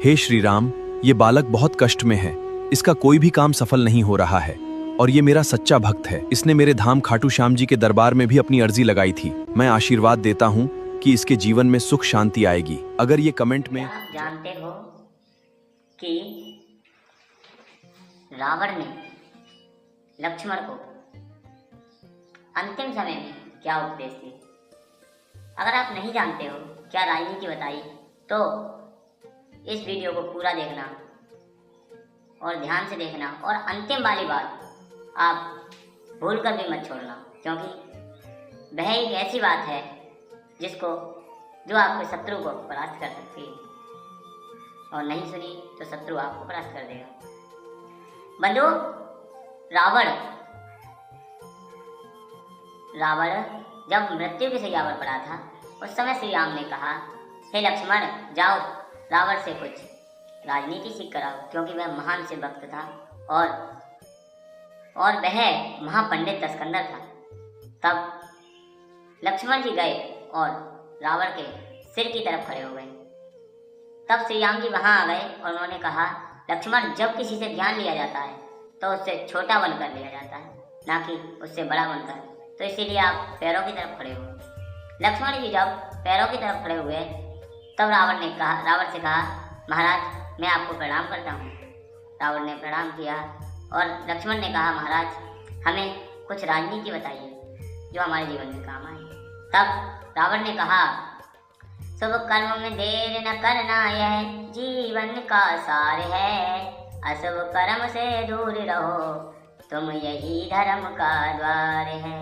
हे श्री राम, ये बालक बहुत कष्ट में है। इसका कोई भी काम सफल नहीं हो रहा है और ये मेरा सच्चा भक्त है। इसने मेरे धाम खाटू श्याम जी के दरबार में भी अपनी अर्जी लगाई थी। मैं आशीर्वाद देता हूँ कि इसके जीवन में सुख शांति आएगी। अगर ये कमेंट में आप जानते हो कि रावण ने लक्ष्मण को अंतिम समय में क्या उपदेश दिए? अगर आप नहीं जानते हो क्या राजनीति बताई तो इस वीडियो को पूरा देखना और ध्यान से देखना, और अंतिम वाली बात आप भूल कर भी मत छोड़ना, क्योंकि वह एक ऐसी बात है जो आपके शत्रु को परास्त कर सकती है, और नहीं सुनी तो शत्रु आपको परास्त कर देगा। बंधु, रावण जब मृत्यु की सैया पर पड़ा था उस समय श्री राम ने कहा, हे लक्ष्मण, जाओ रावण से कुछ राजनीति सीख कर आओ, क्योंकि वह महान से भक्त था और वह महापंडित तस्कंदर था। तब लक्ष्मण जी गए और रावण के सिर की तरफ खड़े हो गए। तब श्री राम जी वहां आ गए और उन्होंने कहा, लक्ष्मण, जब किसी से ज्ञान लिया जाता है तो उससे छोटा बनकर लिया जाता है, ना कि उससे बड़ा बनकर। तो इसीलिए आप पैरों की तरफ खड़े हो। लक्ष्मण जी जब पैरों की तरफ खड़े हुए तब रावण से कहा, महाराज, मैं आपको प्रणाम करता हूँ। रावण ने प्रणाम किया और लक्ष्मण ने कहा, महाराज, हमें कुछ राजनीति बताइए जो हमारे जीवन में काम आए। तब रावण ने कहा, शुभ कर्म में देर न करना, यह जीवन का सार है। अशुभ कर्म से दूर रहो, तुम यही धर्म का द्वार है।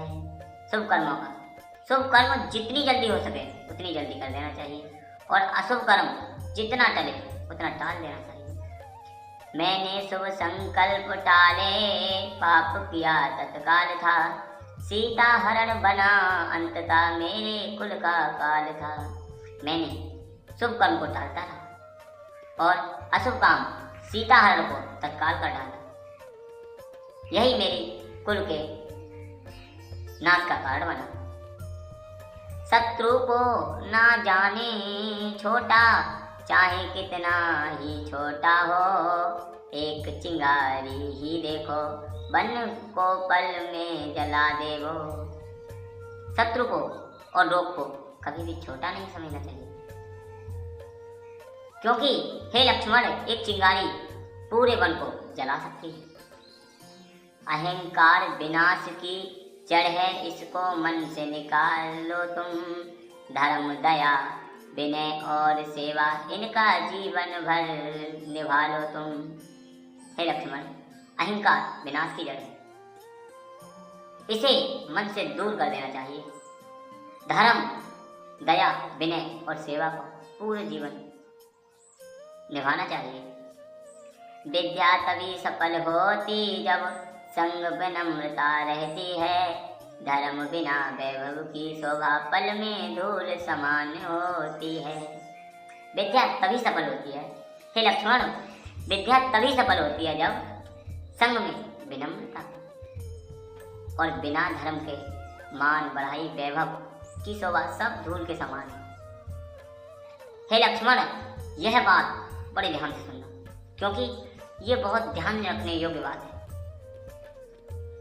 शुभ कर्म जितनी जल्दी हो सके उतनी जल्दी कर देना चाहिए, और अशुभ कर्म जितना टले उतना टाल देना चाहिए। मैंने शुभ संकल्प टाले, पाप किया तत्काल था। सीता हरण बना, अंततः मेरे कुल का काल था। मैंने शुभ कर्म को टालता रहा और अशुभ काम सीता हरण को तत्काल कर डाला। यही मेरी कुल के नाश का कारण बना। शत्रु को ना जाने छोटा, चाहे कितना ही छोटा हो। एक चिंगारी ही देखो, वन को पल में जला दे वो। शत्रु को और रोग को कभी भी छोटा नहीं समझना चाहिए, क्योंकि हे लक्ष्मण, एक चिंगारी पूरे वन को जला सकती है। अहंकार विनाश की जड़ है, इसको मन से निकाल लो तुम। धर्म, दया, विनय और सेवा, इनका जीवन भर निभा लो तुम। हे लक्ष्मण, अहंकार विनाश की जड़ है, इसे मन से दूर कर देना चाहिए। धर्म, दया, विनय और सेवा को पूरे जीवन निभाना चाहिए। विद्या तभी सफल होती जब संग विनम्रता रहती है। धर्म बिना वैभव की शोभा पल में धूल समान होती है। विद्या तभी सफल होती है, हे लक्ष्मण, विद्या तभी सफल होती है जब संग में विनम्रता और बिना धर्म के मान, बढ़ाई, वैभव की शोभा सब धूल के समान है। हे लक्ष्मण, यह बात बड़े ध्यान से सुनना, क्योंकि ये बहुत ध्यान रखने योग्य बात है।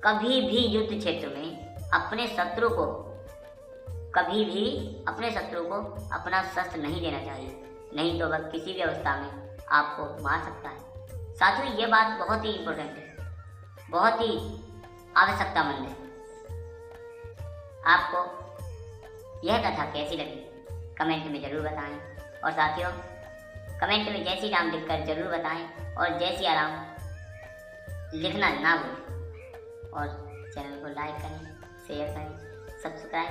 कभी भी युद्ध क्षेत्र में अपने शत्रु को अपना शस्त्र नहीं देना चाहिए, नहीं तो वह किसी भी अवस्था में आपको मार सकता है। साथियों, ये बात बहुत ही इम्पोर्टेंट है, बहुत ही आवश्यकतामंद है। आपको यह कथा कैसी लगी कमेंट में जरूर बताएं, और साथियों, कमेंट में जय श्री राम लिखकर जरूर बताएं, और जय सिया राम लिखना ना भूलें, और चैनल को लाइक करें, शेयर करें, सब्सक्राइब